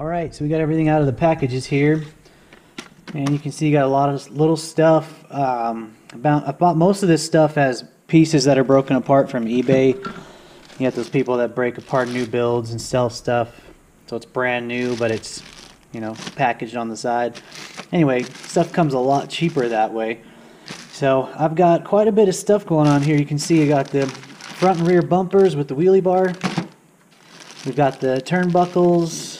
Alright, so we got everything out of the packages here, and you can see you got a lot of little stuff. I bought most of this stuff as pieces that are broken apart from eBay. You got those people that break apart new builds and sell stuff, so it's brand new, but it's, you know, packaged on the side. Anyway, stuff comes a lot cheaper that way. So I've got quite a bit of stuff going on here. You can see I got the front and rear bumpers with the wheelie bar. We've got the turnbuckles,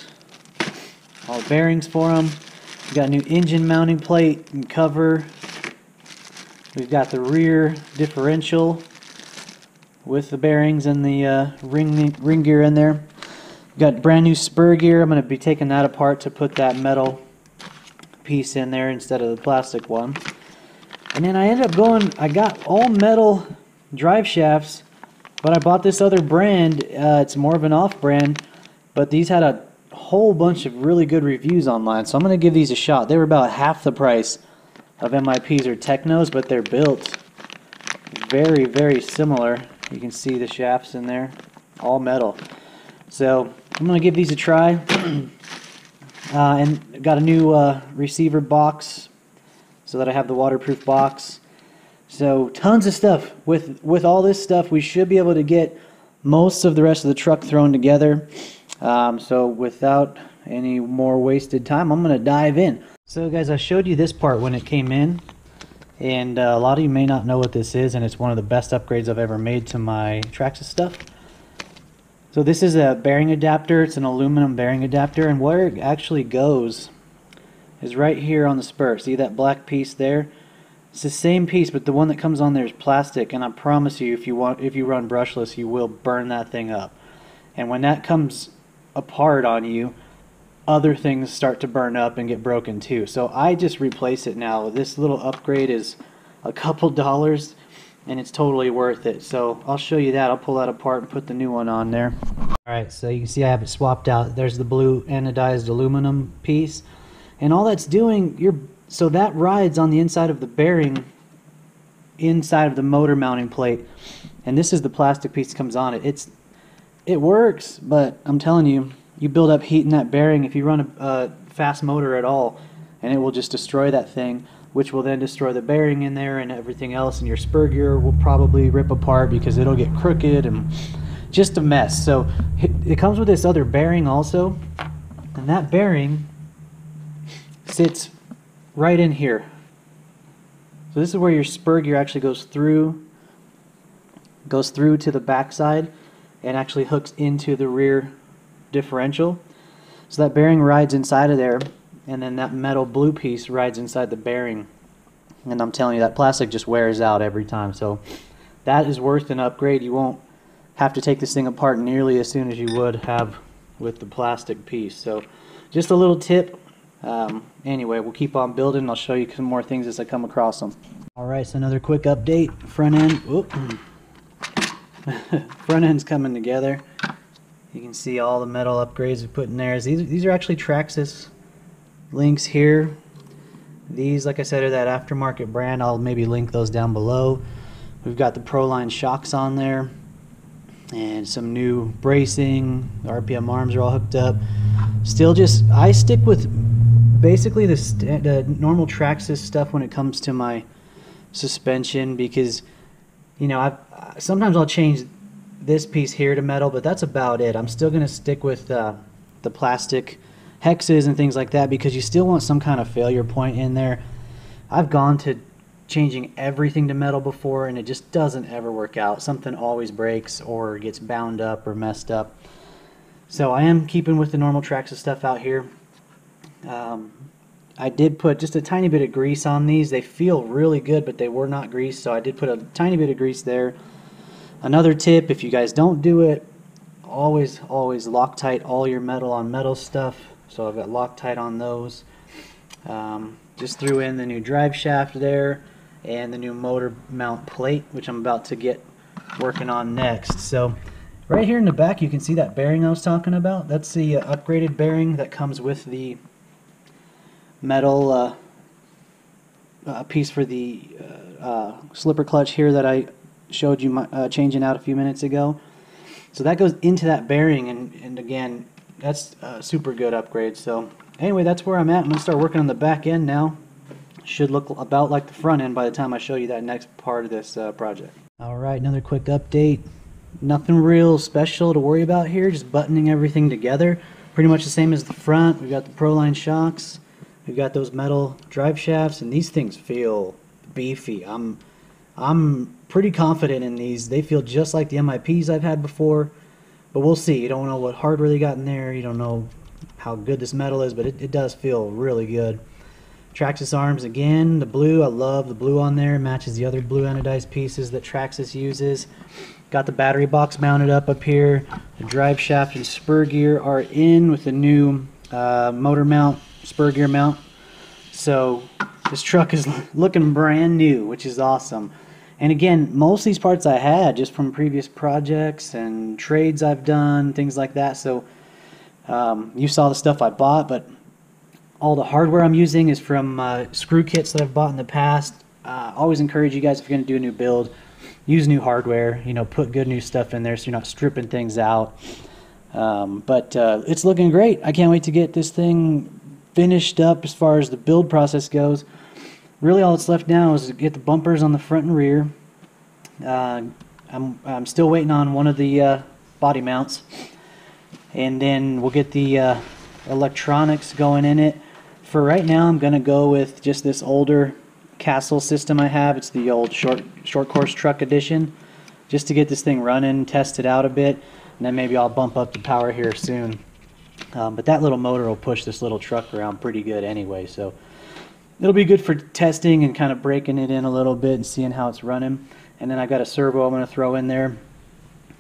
all the bearings for them. We've got a new engine mounting plate and cover. We've got the rear differential with the bearings and the ring gear in there. We've got brand new spur gear. I'm going to be taking that apart to put that metal piece in there instead of the plastic one. And then I ended up I got all metal drive shafts, but I bought this other brand. It's more of an off-brand, but these had a whole bunch of really good reviews online, so I'm going to give these a shot. They were about half the price of MIPs or Technos, but they're built very, very similar. You can see the shafts in there, all metal. So I'm going to give these a try. And got a new receiver box so that I have the waterproof box. So tons of stuff. With all this stuff, we should be able to get most of the rest of the truck thrown together. So without any more wasted time, I'm going to dive in. So guys, I showed you this part when it came in, and a lot of you may not know what this is, and it's one of the best upgrades I've ever made to my Traxxas stuff. So this is a bearing adapter. It's an aluminum bearing adapter, and where it actually goes is right here on the spur. See that black piece there? It's the same piece, but the one that comes on there is plastic, and I promise you, if you run brushless, you will burn that thing up. And when that comes apart on you, other things start to burn up and get broken too. So I just replace it now. This little upgrade is a couple dollars, and it's totally worth it. So I'll show you that. I'll pull that apart and put the new one on there. Alright, so you can see I have it swapped out. There's the blue anodized aluminum piece, and all that's doing, so that rides on the inside of the bearing, inside of the motor mounting plate, and this is the plastic piece that comes on it. It works, but I'm telling you, you build up heat in that bearing if you run a fast motor at all, and it will just destroy that thing, which will then destroy the bearing in there and everything else, and your spur gear will probably rip apart because it'll get crooked and just a mess. So it comes with this other bearing also, and that bearing sits right in here. So this is where your spur gear actually goes through to the backside and actually hooks into the rear differential. So that bearing rides inside of there, and then that metal blue piece rides inside the bearing. And I'm telling you, that plastic just wears out every time. So that is worth an upgrade. You won't have to take this thing apart nearly as soon as you would have with the plastic piece. So just a little tip. Anyway, we'll keep on building. I'll show you some more things as I come across them. Alright, so another quick update. Front end. Whoop. Front end's coming together. You can see all the metal upgrades we put in there. These are actually Traxxas links here. These, like I said, are that aftermarket brand. I'll maybe link those down below. We've got the Proline shocks on there, and some new bracing. The RPM arms are all hooked up. Still, I stick with basically the normal Traxxas stuff when it comes to my suspension, because, you know, sometimes I'll change this piece here to metal, but that's about it. I'm still going to stick with the plastic hexes and things like that, because you still want some kind of failure point in there. I've gone to changing everything to metal before, and it just doesn't ever work out. Something always breaks or gets bound up or messed up. So I am keeping with the normal Traxxas stuff out here. I did put just a tiny bit of grease on these. They feel really good, but they were not greased, so I did put a tiny bit of grease there. Another tip, if you guys don't do it, always Loctite all your metal on metal stuff. So I've got Loctite on those. Just threw in the new drive shaft there and the new motor mount plate, which I'm about to get working on next. So right here in the back, you can see that bearing I was talking about. That's the upgraded bearing that comes with the metal piece for the slipper clutch here that I showed you changing out a few minutes ago. So that goes into that bearing, and again, that's a super good upgrade. So anyway, that's where I'm at. I'm going to start working on the back end now. Should look about like the front end by the time I show you that next part of this project. Alright, another quick update. Nothing real special to worry about here, just buttoning everything together. Pretty much the same as the front. We've got the Proline shocks. We've got those metal drive shafts, and these things feel beefy. I'm pretty confident in these. They feel just like the MIPs I've had before, but we'll see. You don't know what hardware they got in there. You don't know how good this metal is, but it does feel really good. Traxxas arms again, the blue. I love the blue on there. It matches the other blue anodized pieces that Traxxas uses. Got the battery box mounted up here. The drive shaft and spur gear are in with the new motor mount, spur gear mount. So this truck is looking brand new, which is awesome. And again, most of these parts I had just from previous projects and trades I've done, things like that. So you saw the stuff I bought, but all the hardware I'm using is from screw kits that I've bought in the past. Always encourage you guys, if you're going to do a new build, use new hardware. You know, put good new stuff in there so you're not stripping things out. But it's looking great. I can't wait to get this thing finished up as far as the build process goes. Really all that's left now is to get the bumpers on the front and rear. I'm still waiting on one of the body mounts. And then we'll get the electronics going in it. For right now, I'm going to go with just this older Castle system I have. It's the old short course truck edition, just to get this thing running, test it out a bit, and then maybe I'll bump up the power here soon. But that little motor will push this little truck around pretty good anyway, so it'll be good for testing and kind of breaking it in a little bit and seeing how it's running. And then I got a servo I'm going to throw in there,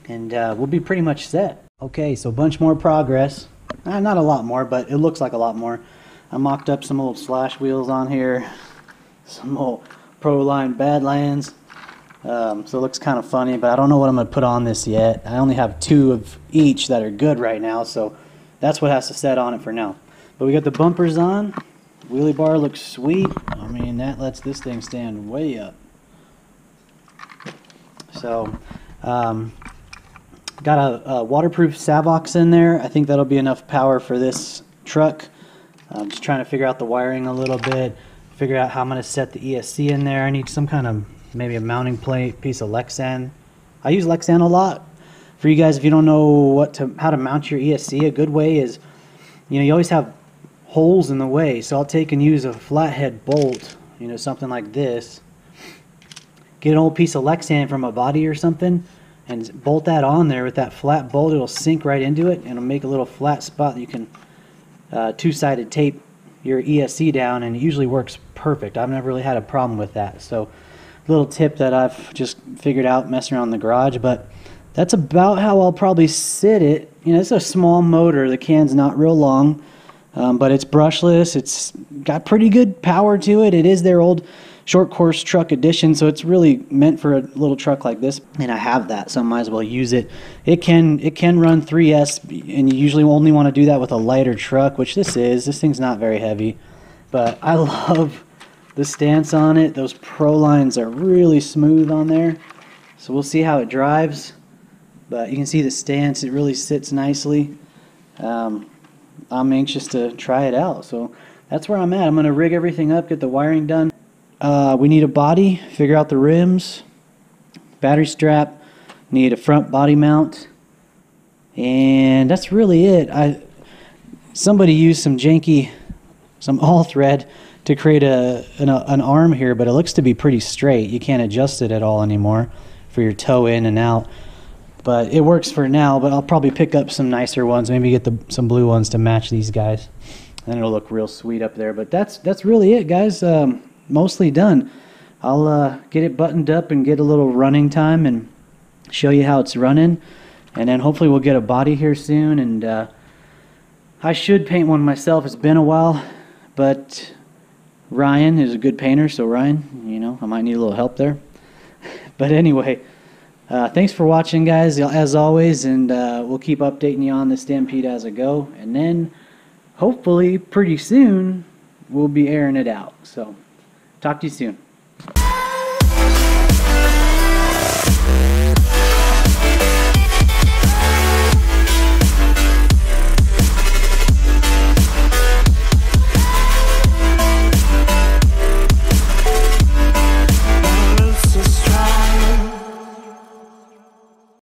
and we'll be pretty much set. Okay, so a bunch more progress. Not a lot more, but it looks like a lot more. I mocked up some old slash wheels on here, some old Proline Badlands. So it looks kind of funny, but I don't know what I'm going to put on this yet. I only have 2 of each that are good right now, so that's what has to set on it for now. But we got the bumpers on. Wheelie bar looks sweet. I mean, that lets this thing stand way up. So, got a waterproof Savox in there. I think that'll be enough power for this truck. I'm just trying to figure out the wiring a little bit, figure out how I'm going to set the ESC in there. I need some kind of, maybe a mounting plate, piece of Lexan. I use Lexan a lot. For you guys, if you don't know how to mount your ESC, a good way is, you always have holes in the way. So I'll take and use a flathead bolt, something like this. Get an old piece of Lexan from a body or something, and bolt that on there with that flat bolt. It'll sink right into it, and it'll make a little flat spot that you can two-sided tape your ESC down, and it usually works perfect. I've never really had a problem with that. So little tip that I've just figured out messing around in the garage, but that's about how I'll probably sit it. It's a small motor. The can's not real long, but it's brushless. It's got pretty good power to it. It is their old short course truck edition, so it's really meant for a little truck like this, and I have that, so I might as well use it. It can run 3S, and you usually only want to do that with a lighter truck, which this is. This thing's not very heavy, but I love the stance on it. Those Prolines are really smooth on there, so we'll see how it drives. But you can see the stance, it really sits nicely. I'm anxious to try it out, so that's where I'm at. I'm going to rig everything up, get the wiring done. We need a body, figure out the rims, battery strap, need a front body mount, and that's really it. Somebody used some all thread to create an arm here, but it looks to be pretty straight. You can't adjust it at all anymore for your toe in and out, but it works for now. But I'll probably pick up some nicer ones, maybe get some blue ones to match these guys, and it'll look real sweet up there. But that's really it, guys. Mostly done. I'll get it buttoned up and get a little running time and show you how it's running, and then hopefully we'll get a body here soon. And I should paint one myself. It's been a while, but Ryan is a good painter, so Ryan, I might need a little help there. But anyway, thanks for watching, guys, as always, and we'll keep updating you on the Stampede as I go, and then hopefully pretty soon we'll be airing it out. So talk to you soon.